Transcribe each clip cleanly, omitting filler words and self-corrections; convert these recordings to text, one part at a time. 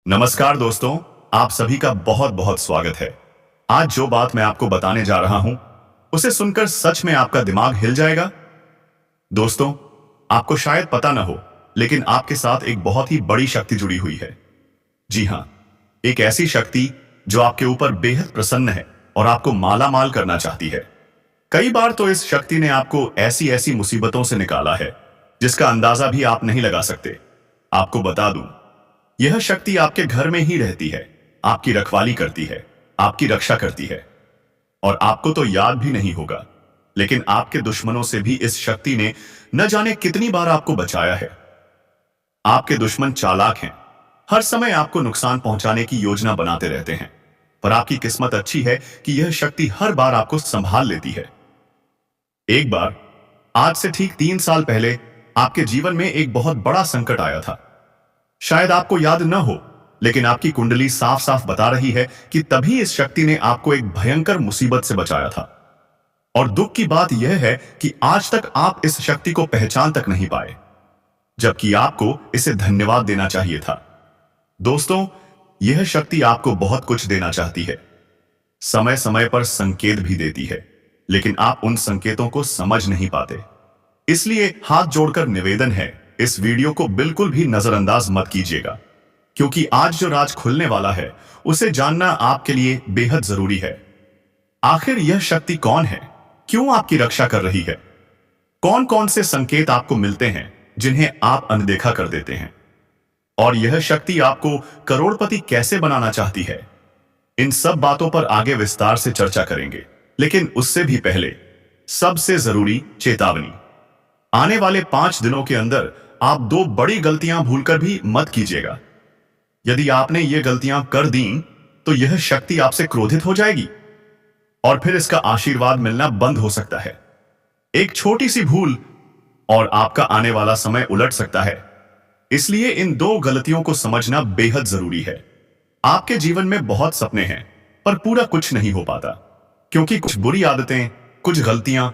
नमस्कार दोस्तों, आप सभी का बहुत बहुत स्वागत है। आज जो बात मैं आपको बताने जा रहा हूं, उसे सुनकर सच में आपका दिमाग हिल जाएगा। दोस्तों, आपको शायद पता न हो, लेकिन आपके साथ एक बहुत ही बड़ी शक्ति जुड़ी हुई है। जी हां, एक ऐसी शक्ति जो आपके ऊपर बेहद प्रसन्न है और आपको माला माल करना चाहती है। कई बार तो इस शक्ति ने आपको ऐसी ऐसी मुसीबतों से निकाला है, जिसका अंदाजा भी आप नहीं लगा सकते। आपको बता दूं, यह शक्ति आपके घर में ही रहती है, आपकी रखवाली करती है, आपकी रक्षा करती है। और आपको तो याद भी नहीं होगा, लेकिन आपके दुश्मनों से भी इस शक्ति ने न जाने कितनी बार आपको बचाया है। आपके दुश्मन चालाक हैं, हर समय आपको नुकसान पहुंचाने की योजना बनाते रहते हैं, पर आपकी किस्मत अच्छी है कि यह शक्ति हर बार आपको संभाल लेती है। एक बार, आज से ठीक 3 साल पहले, आपके जीवन में एक बहुत बड़ा संकट आया था। शायद आपको याद न हो, लेकिन आपकी कुंडली साफ साफ बता रही है कि तभी इस शक्ति ने आपको एक भयंकर मुसीबत से बचाया था। और दुख की बात यह है कि आज तक आप इस शक्ति को पहचान तक नहीं पाए, जबकि आपको इसे धन्यवाद देना चाहिए था। दोस्तों, यह शक्ति आपको बहुत कुछ देना चाहती है, समय समय पर संकेत भी देती है, लेकिन आप उन संकेतों को समझ नहीं पाते। इसलिए हाथ जोड़कर निवेदन है, इस वीडियो को बिल्कुल भी नजरअंदाज मत कीजिएगा, क्योंकि आज जो राज खुलने वाला है, उसे जानना आपके लिए बेहद जरूरी है। आखिर यह शक्ति कौन है, क्यों आपकी रक्षा कर रही है, कौन कौन से संकेत आपको मिलते हैं जिन्हें आप अनदेखा कर देते हैं, और यह शक्ति आपको करोड़पति कैसे बनाना चाहती है। इन सब बातों पर आगे विस्तार से चर्चा करेंगे, लेकिन उससे भी पहले सबसे जरूरी चेतावनी। आने वाले 5 दिनों के अंदर आप 2 बड़ी गलतियां भूलकर भी मत कीजिएगा। यदि आपने ये गलतियां कर दी, तो यह शक्ति आपसे क्रोधित हो जाएगी और फिर इसका आशीर्वाद मिलना बंद हो सकता है। एक छोटी सी भूल और आपका आने वाला समय उलट सकता है। इसलिए इन 2 गलतियों को समझना बेहद जरूरी है। आपके जीवन में बहुत सपने हैं, पर पूरा कुछ नहीं हो पाता, क्योंकि कुछ बुरी आदतें, कुछ गलतियां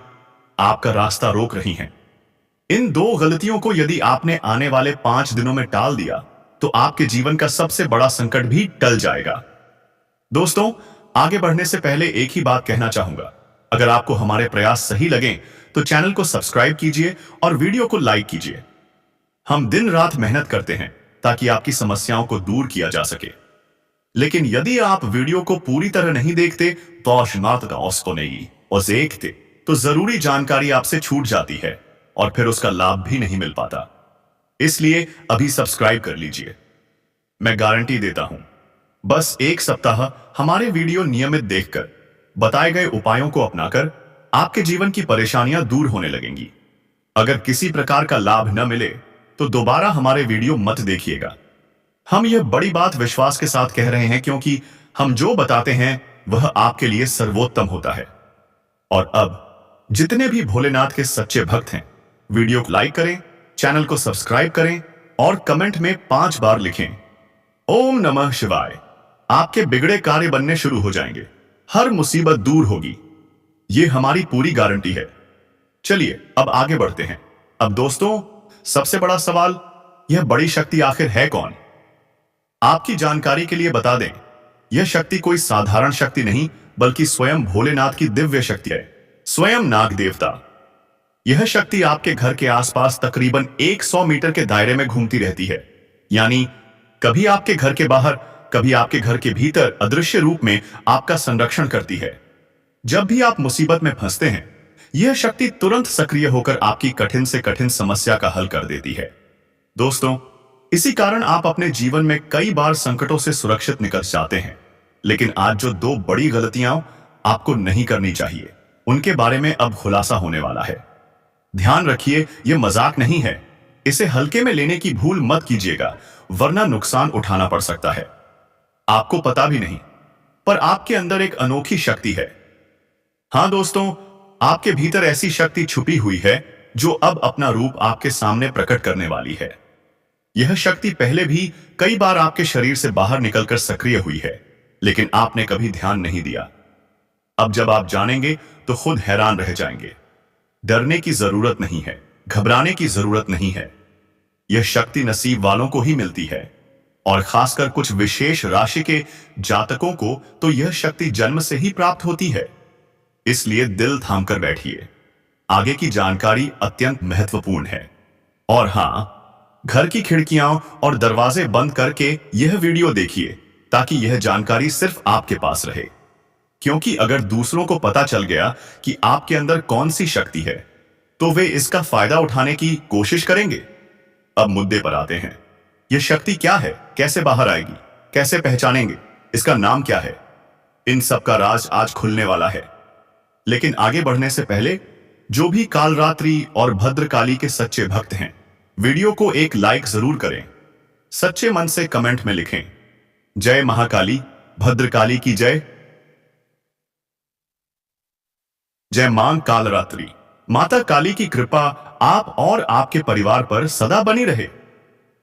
आपका रास्ता रोक रही हैं। इन 2 गलतियों को यदि आपने आने वाले 5 दिनों में टाल दिया, तो आपके जीवन का सबसे बड़ा संकट भी टल जाएगा। दोस्तों, आगे बढ़ने से पहले एक ही बात कहना चाहूंगा। अगर आपको हमारे प्रयास सही लगे, तो चैनल को सब्सक्राइब कीजिए और वीडियो को लाइक कीजिए। हम दिन रात मेहनत करते हैं ताकि आपकी समस्याओं को दूर किया जा सके। लेकिन यदि आप वीडियो को पूरी तरह नहीं देखते, तो जरूरी जानकारी आपसे छूट जाती है और फिर उसका लाभ भी नहीं मिल पाता। इसलिए अभी सब्सक्राइब कर लीजिए। मैं गारंटी देता हूं, बस 1 सप्ताह हमारे वीडियो नियमित देखकर, बताए गए उपायों को अपनाकर, आपके जीवन की परेशानियां दूर होने लगेंगी। अगर किसी प्रकार का लाभ न मिले, तो दोबारा हमारे वीडियो मत देखिएगा। हम यह बड़ी बात विश्वास के साथ कह रहे हैं, क्योंकि हम जो बताते हैं वह आपके लिए सर्वोत्तम होता है। और अब जितने भी भोलेनाथ के सच्चे भक्त हैं, वीडियो को लाइक करें, चैनल को सब्सक्राइब करें और कमेंट में 5 बार लिखें, ओम नमः शिवाय। आपके बिगड़े कार्य बनने शुरू हो जाएंगे, हर मुसीबत दूर होगी। यह हमारी पूरी गारंटी है। चलिए अब आगे बढ़ते हैं। अब दोस्तों, सबसे बड़ा सवाल, यह बड़ी शक्ति आखिर है कौन? आपकी जानकारी के लिए बता दें, यह शक्ति कोई साधारण शक्ति नहीं, बल्कि स्वयं भोलेनाथ की दिव्य शक्ति है, स्वयं नाग देवता। यह शक्ति आपके घर के आसपास तकरीबन 100 मीटर के दायरे में घूमती रहती है। यानी कभी आपके घर के बाहर, कभी आपके घर के भीतर अदृश्य रूप में आपका संरक्षण करती है। जब भी आप मुसीबत में फंसते हैं, यह शक्ति तुरंत सक्रिय होकर आपकी कठिन से कठिन समस्या का हल कर देती है। दोस्तों, इसी कारण आप अपने जीवन में कई बार संकटों से सुरक्षित निकल जाते हैं। लेकिन आज जो 2 बड़ी गलतियां आपको नहीं करनी चाहिए, उनके बारे में अब खुलासा होने वाला है। ध्यान रखिए, यह मजाक नहीं है। इसे हल्के में लेने की भूल मत कीजिएगा, वरना नुकसान उठाना पड़ सकता है। आपको पता भी नहीं, पर आपके अंदर एक अनोखी शक्ति है। हां दोस्तों, आपके भीतर ऐसी शक्ति छुपी हुई है जो अब अपना रूप आपके सामने प्रकट करने वाली है। यह शक्ति पहले भी कई बार आपके शरीर से बाहर निकलकर सक्रिय हुई है, लेकिन आपने कभी ध्यान नहीं दिया। अब जब आप जानेंगे, तो खुद हैरान रह जाएंगे। डरने की जरूरत नहीं है, घबराने की जरूरत नहीं है। यह शक्ति नसीब वालों को ही मिलती है। और खासकर कुछ विशेष राशि के जातकों को तो यह शक्ति जन्म से ही प्राप्त होती है। इसलिए दिल थामकर बैठिए, आगे की जानकारी अत्यंत महत्वपूर्ण है। और हां, घर की खिड़कियां और दरवाजे बंद करके यह वीडियो देखिए ताकि यह जानकारी सिर्फ आपके पास रहे, क्योंकि अगर दूसरों को पता चल गया कि आपके अंदर कौन सी शक्ति है तो वे इसका फायदा उठाने की कोशिश करेंगे। अब मुद्दे पर आते हैं। यह शक्ति क्या है, कैसे बाहर आएगी, कैसे पहचानेंगे, इसका नाम क्या है? इन सब का राज आज खुलने वाला है। लेकिन आगे बढ़ने से पहले जो भी कालरात्रि और भद्रकाली के सच्चे भक्त हैं, वीडियो को एक लाइक जरूर करें। सच्चे मन से कमेंट में लिखें, जय महाकाली, भद्रकाली की जय, जय मां कालरात्रि। माता काली की कृपा आप और आपके परिवार पर सदा बनी रहे।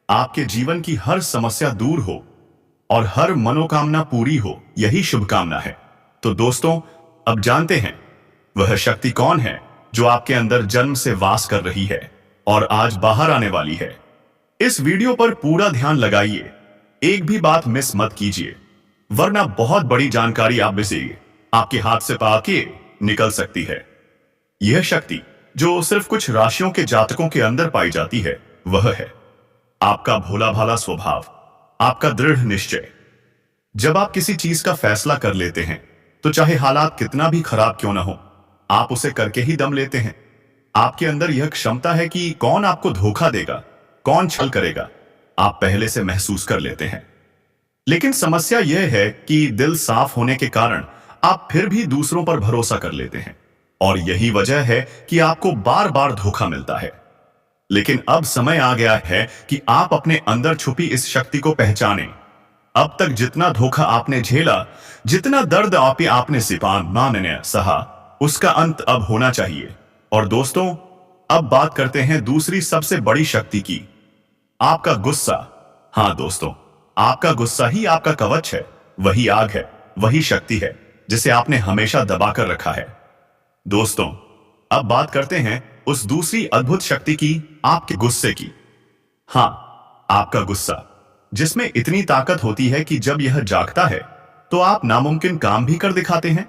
आपके जीवन की हर समस्या दूर हो और हर मनोकामना पूरी हो, यही शुभकामना है। तो दोस्तों, अब जानते हैं वह शक्ति कौन है जो आपके अंदर जन्म से वास कर रही है और आज बाहर आने वाली है। इस वीडियो पर पूरा ध्यान लगाइए, एक भी बात मिस मत कीजिए, वरना बहुत बड़ी जानकारी आप से आपके हाथ से पाके निकल सकती है। यह शक्ति जो सिर्फ कुछ राशियों के जातकों के अंदर पाई जाती है, वह है आपका भोला भाला स्वभाव, आपका दृढ़ निश्चय। जब आप किसी चीज का फैसला कर लेते हैं तो चाहे हालात कितना भी खराब क्यों ना हो, आप उसे करके ही दम लेते हैं। आपके अंदर यह क्षमता है कि कौन आपको धोखा देगा, कौन छल करेगा, आप पहले से महसूस कर लेते हैं। लेकिन समस्या यह है कि दिल साफ होने के कारण आप फिर भी दूसरों पर भरोसा कर लेते हैं और यही वजह है कि आपको बार बार धोखा मिलता है। लेकिन अब समय आ गया है कि आप अपने अंदर छुपी इस शक्ति को पहचानें। अब तक जितना धोखा आपने झेला, जितना दर्द आपने सहा, उसका अंत अब होना चाहिए। और दोस्तों, अब बात करते हैं दूसरी सबसे बड़ी शक्ति की, आपका गुस्सा। हां दोस्तों, आपका गुस्सा ही आपका कवच है, वही आग है, वही शक्ति है जिसे आपने हमेशा दबाकर रखा है। दोस्तों, अब बात करते हैं उस दूसरी अद्भुत शक्ति की, आपके गुस्से की। हां, आपका गुस्सा, जिसमें इतनी ताकत होती है कि जब यह जागता है तो आप नामुमकिन काम भी कर दिखाते हैं।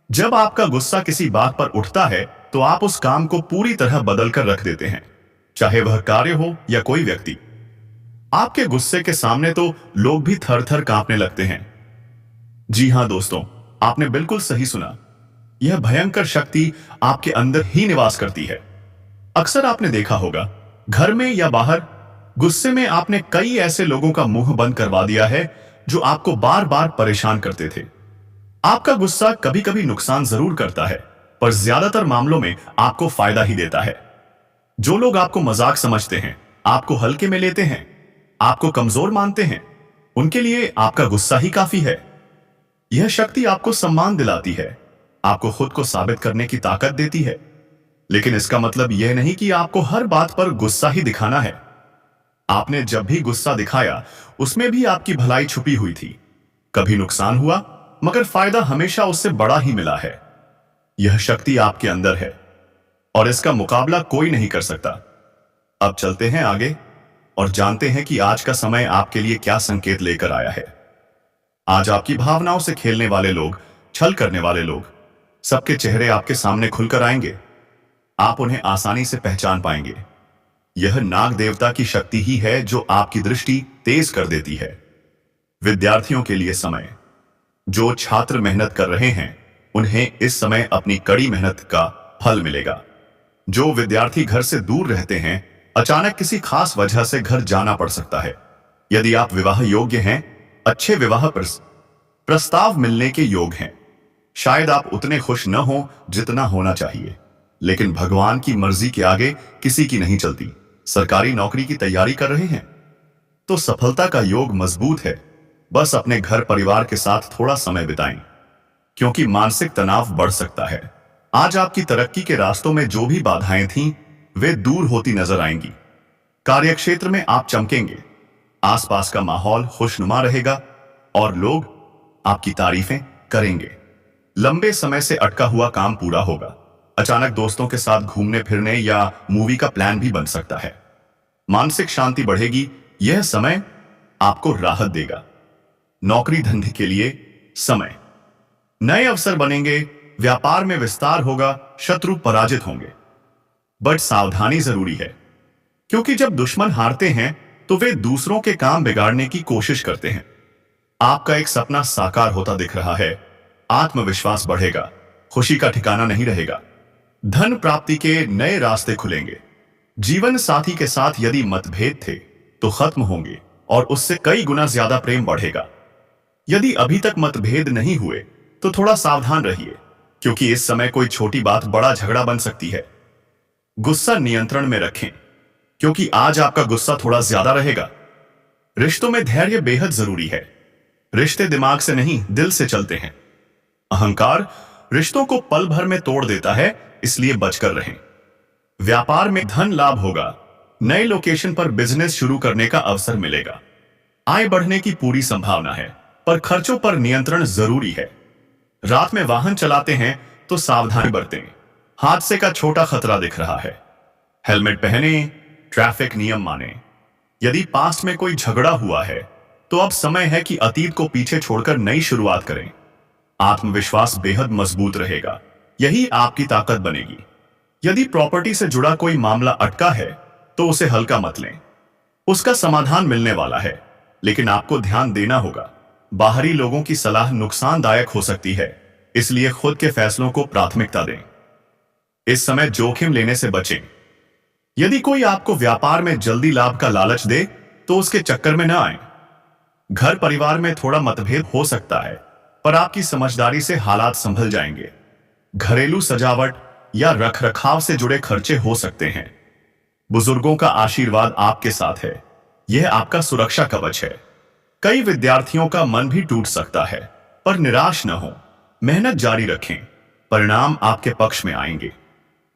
जब आपका गुस्सा किसी बात पर उठता है तो आप उस काम को पूरी तरह बदल कर रख देते हैं, चाहे वह कार्य हो या कोई व्यक्ति। आपके गुस्से के सामने तो लोग भी थर थर कांपने लगते हैं। जी हां दोस्तों, आपने बिल्कुल सही सुना, यह भयंकर शक्ति आपके अंदर ही निवास करती है। अक्सर आपने देखा होगा, घर में या बाहर, गुस्से में आपने कई ऐसे लोगों का मुंह बंद करवा दिया है जो आपको बार बार परेशान करते थे। आपका गुस्सा कभी कभी नुकसान जरूर करता है, पर ज्यादातर मामलों में आपको फायदा ही देता है। जो लोग आपको मजाक समझते हैं, आपको हल्के में लेते हैं, आपको कमजोर मानते हैं, उनके लिए आपका गुस्सा ही काफी है। यह शक्ति आपको सम्मान दिलाती है, आपको खुद को साबित करने की ताकत देती है। लेकिन इसका मतलब यह नहीं कि आपको हर बात पर गुस्सा ही दिखाना है। आपने जब भी गुस्सा दिखाया, उसमें भी आपकी भलाई छुपी हुई थी। कभी नुकसान हुआ, मगर फायदा हमेशा उससे बड़ा ही मिला है। यह शक्ति आपके अंदर है और इसका मुकाबला कोई नहीं कर सकता। अब चलते हैं आगे और जानते हैं कि आज का समय आपके लिए क्या संकेत लेकर आया है। आज आपकी भावनाओं से खेलने वाले लोग, छल करने वाले लोग, सबके चेहरे आपके सामने खुलकर आएंगे। आप उन्हें आसानी से पहचान पाएंगे। यह नाग देवता की शक्ति ही है जो आपकी दृष्टि तेज कर देती है। विद्यार्थियों के लिए समय, जो छात्र मेहनत कर रहे हैं, उन्हें इस समय अपनी कड़ी मेहनत का फल मिलेगा। जो विद्यार्थी घर से दूर रहते हैं, अचानक किसी खास वजह से घर जाना पड़ सकता है। यदि आप विवाह योग्य हैं, अच्छे विवाह प्रस्ताव मिलने के योग हैं। शायद आप उतने खुश न हो जितना होना चाहिए, लेकिन भगवान की मर्जी के आगे किसी की नहीं चलती। सरकारी नौकरी की तैयारी कर रहे हैं तो सफलता का योग मजबूत है। बस अपने घर परिवार के साथ थोड़ा समय बिताएं, क्योंकि मानसिक तनाव बढ़ सकता है। आज आपकी तरक्की के रास्तों में जो भी बाधाएं थीं, वे दूर होती नजर आएंगी। कार्यक्षेत्र में आप चमकेंगे, आसपास का माहौल खुशनुमा रहेगा और लोग आपकी तारीफें करेंगे। लंबे समय से अटका हुआ काम पूरा होगा। अचानक दोस्तों के साथ घूमने फिरने या मूवी का प्लान भी बन सकता है। मानसिक शांति बढ़ेगी। यह समय आपको राहत देगा। नौकरी धंधे के लिए समय, नए अवसर बनेंगे, व्यापार में विस्तार होगा, शत्रु पराजित होंगे। बट सावधानी जरूरी है, क्योंकि जब दुश्मन हारते हैं तो वे दूसरों के काम बिगाड़ने की कोशिश करते हैं। आपका एक सपना साकार होता दिख रहा है, आत्मविश्वास बढ़ेगा, खुशी का ठिकाना नहीं रहेगा। धन प्राप्ति के नए रास्ते खुलेंगे। जीवन साथी के साथ यदि मतभेद थे तो खत्म होंगे और उससे कई गुना ज्यादा प्रेम बढ़ेगा। यदि अभी तक मतभेद नहीं हुए तो थोड़ा सावधान रहिए, क्योंकि इस समय कोई छोटी बात बड़ा झगड़ा बन सकती है। गुस्सा नियंत्रण में रखें, क्योंकि आज आपका गुस्सा थोड़ा ज्यादा रहेगा। रिश्तों में धैर्य बेहद जरूरी है। रिश्ते दिमाग से नहीं, दिल से चलते हैं। अहंकार रिश्तों को पल भर में तोड़ देता है, इसलिए बचकर रहें। व्यापार में धन लाभ होगा। नए लोकेशन पर बिजनेस शुरू करने का अवसर मिलेगा। आय बढ़ने की पूरी संभावना है, पर खर्चों पर नियंत्रण जरूरी है। रात में वाहन चलाते हैं तो सावधानी बरतें। हादसे का छोटा खतरा दिख रहा है। हेलमेट पहने, ट्रैफिक नियम माने। यदि पास्ट में कोई झगड़ा हुआ है तो अब समय है कि अतीत को पीछे छोड़कर नई शुरुआत करें। आत्मविश्वास बेहद मजबूत रहेगा, यही आपकी ताकत बनेगी। यदि प्रॉपर्टी से जुड़ा कोई मामला अटका है तो उसे हल्का मत लें। उसका समाधान मिलने वाला है, लेकिन आपको ध्यान देना होगा। बाहरी लोगों की सलाह नुकसानदायक हो सकती है, इसलिए खुद के फैसलों को प्राथमिकता दें। इस समय जोखिम लेने से बचें। यदि कोई आपको व्यापार में जल्दी लाभ का लालच दे तो उसके चक्कर में न आए। घर परिवार में थोड़ा मतभेद हो सकता है, पर आपकी समझदारी से हालात संभल जाएंगे। घरेलू सजावट या रखरखाव से जुड़े खर्चे हो सकते हैं। बुजुर्गों का आशीर्वाद आपके साथ है, यह आपका सुरक्षा कवच है। कई विद्यार्थियों का मन भी टूट सकता है, पर निराश न हो। मेहनत जारी रखें, परिणाम आपके पक्ष में आएंगे।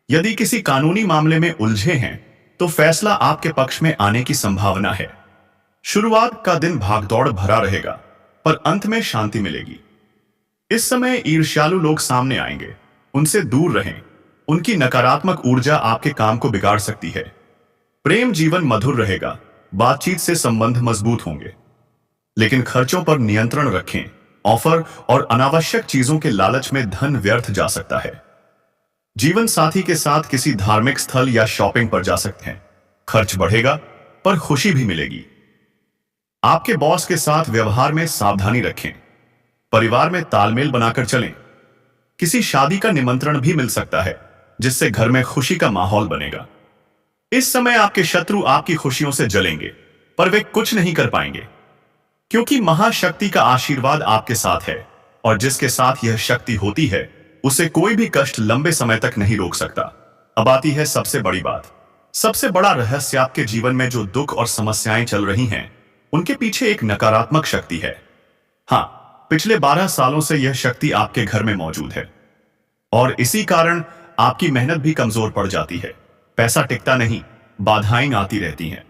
यदि किसी कानूनी मामले में उलझे हैं तो फैसला आपके पक्ष में आने की संभावना है। शुरुआत का दिन भागदौड़ भरा रहेगा, पर अंत में शांति मिलेगी। इस समय ईर्ष्यालु लोग सामने आएंगे, उनसे दूर रहें। उनकी नकारात्मक ऊर्जा आपके काम को बिगाड़ सकती है। प्रेम जीवन मधुर रहेगा, बातचीत से संबंध मजबूत होंगे। लेकिन खर्चों पर नियंत्रण रखें। ऑफर और अनावश्यक चीजों के लालच में धन व्यर्थ जा सकता है। जीवन साथी के साथ किसी धार्मिक स्थल या शॉपिंग पर जा सकते हैं। खर्च बढ़ेगा, पर खुशी भी मिलेगी। आपके बॉस के साथ व्यवहार में सावधानी रखें। परिवार में तालमेल बनाकर चलें। किसी शादी का निमंत्रण भी मिल सकता है, जिससे घर में खुशी का माहौल बनेगा। इस समय आपके शत्रु आपकी खुशियों से जलेंगे, पर वे कुछ नहीं कर पाएंगे, क्योंकि महाशक्ति का आशीर्वाद आपके साथ है, और जिसके साथ यह शक्ति होती है उसे कोई भी कष्ट लंबे समय तक नहीं रोक सकता। अब आती है सबसे बड़ी बात। सबसे बड़ा रहस्य, आपके जीवन में जो दुख और समस्याएं चल रही हैं, उनके पीछे एक नकारात्मक शक्ति है। हां, पिछले 12 सालों से यह शक्ति आपके घर में मौजूद है, और इसी कारण आपकी मेहनत भी कमजोर पड़ जाती है। पैसा टिकता नहीं, बाधाएं आती रहती हैं।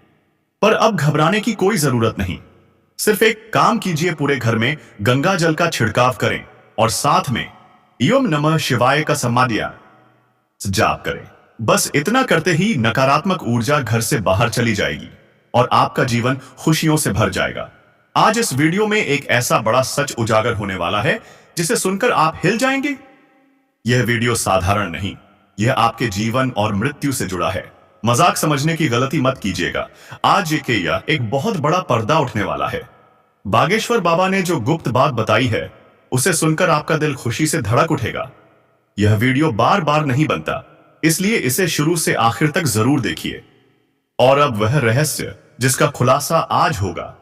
पर अब घबराने की कोई जरूरत नहीं। सिर्फ एक काम कीजिए, पूरे घर में गंगा जल का छिड़काव करें और साथ में ओम नमः शिवाय का समाधिया जाप करें। बस इतना करते ही नकारात्मक ऊर्जा घर से बाहर चली जाएगी और आपका जीवन खुशियों से भर जाएगा। आज इस वीडियो में एक ऐसा बड़ा सच उजागर होने वाला है जिसे सुनकर आप हिल जाएंगे। यह वीडियो साधारण नहीं, यह आपके जीवन और मृत्यु से जुड़ा है। मजाक समझने की गलती मत कीजिएगा। आज यह एक बहुत बड़ा पर्दा उठने वाला है। बागेश्वर बाबा ने जो गुप्त बात बताई है, उसे सुनकर आपका दिल खुशी से धड़क उठेगा। यह वीडियो बार बार नहीं बनता, इसलिए इसे शुरू से आखिर तक जरूर देखिए। और अब वह रहस्य जिसका खुलासा आज होगा।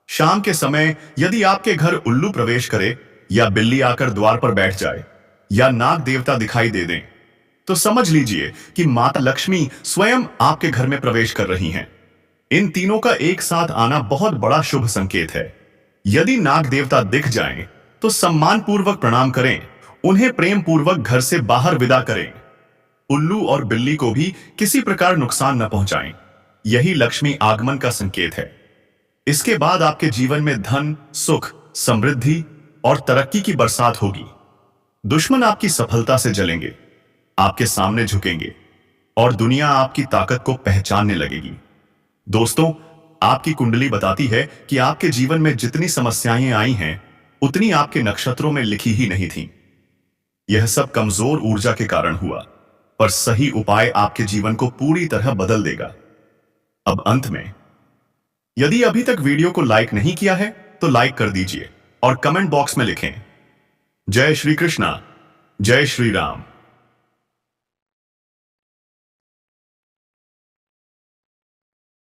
शाम के समय यदि आपके घर उल्लू प्रवेश करे, या बिल्ली आकर द्वार पर बैठ जाए, या नाग देवता दिखाई दे दें, तो समझ लीजिए कि माता लक्ष्मी स्वयं आपके घर में प्रवेश कर रही हैं। इन तीनों का एक साथ आना बहुत बड़ा शुभ संकेत है। यदि नाग देवता दिख जाएं, तो सम्मान पूर्वक प्रणाम करें, उन्हें प्रेम पूर्वक घर से बाहर विदा करें। उल्लू और बिल्ली को भी किसी प्रकार नुकसान न पहुंचाएं। यही लक्ष्मी आगमन का संकेत है। इसके बाद आपके जीवन में धन, सुख, समृद्धि और तरक्की की बरसात होगी। दुश्मन आपकी सफलता से जलेंगे, आपके सामने झुकेंगे और दुनिया आपकी ताकत को पहचानने लगेगी। दोस्तों, आपकी कुंडली बताती है कि आपके जीवन में जितनी समस्याएं आई हैं, उतनी आपके नक्षत्रों में लिखी ही नहीं थी। यह सब कमजोर ऊर्जा के कारण हुआ, पर सही उपाय आपके जीवन को पूरी तरह बदल देगा। अब अंत में, यदि अभी तक वीडियो को लाइक नहीं किया है तो लाइक कर दीजिए और कमेंट बॉक्स में लिखें, जय श्री कृष्णा, जय श्री राम।